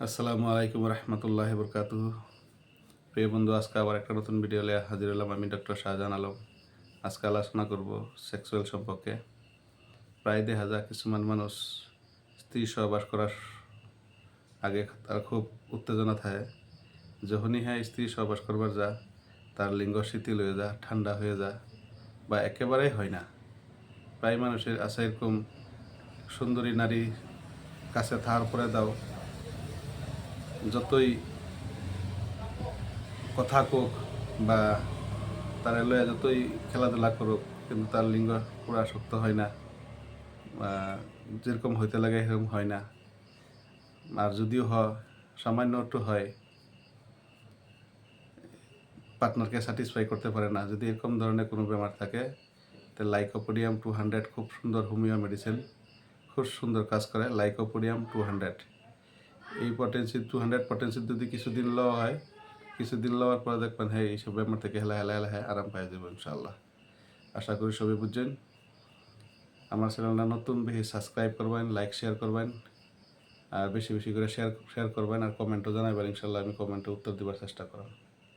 আসসালামু আলাইকুম রহমতুল্লাহ বরকাতুহু। প্রিয় বন্ধু, আজকে আবার একটা নতুন ভিডিও নিয়ে হাজির হলাম। আমি ডক্টর শাহজাহান আলম। আজকে আলোচনা করব সেক্সুয়াল সম্পর্কে। প্রায় দেখা যায় কিছুমান মানুষ স্ত্রী সহবাস করার আগে তার খুব উত্তেজনা থাকে। যখনই হ্যাঁ স্ত্রী সহবাস করবার যা তার লিঙ্গ শিথিল হয়ে যা, ঠান্ডা হয়ে যা, বা একেবারেই হয় না। প্রায় মানুষের আছে এরকম। সুন্দরী নারী কাছে থাকার পরে দাও যতই কথা কোক বা তার লয়ে যতই খেলাধুলা করুক, কিন্তু তার লিঙ্গ পুরা শক্ত হয় না, যেরকম হইতে লাগে সেরকম হয় না। আর যদিও সামান্য একটু হয়, পার্টনারকে স্যাটিসফাই করতে পারে না। যদি এরকম ধরনের কোনো বেমার থাকে, তাহলে লাইকোপোডিয়াম 200 খুব সুন্দর হোমিও মেডিসিন, খুব সুন্দর কাজ করে। লাইকোপোডিয়াম 200 এই পটেন্সি 200 পটেন্সি যদি কিছুদিন লওয়া হয়, কিছুদিন লওয়ার পর দেখবেন হ্যাঁ এইসব বেমার থেকে হেলা হেলা হেলা আরাম পাই যাবো ইনশাআল্লাহ। আশা করি সবাই বুঝছেন। আমার চ্যানেলটা নতুন, বেশি সাবস্ক্রাইব করবেন, লাইক শেয়ার করবেন, আর বেশি বেশি করে শেয়ার করবেন, আর কমেন্টও জানাবেন। ইনশাআল্লাহ আমি কমেন্টে উত্তর দেওয়ার চেষ্টা করব।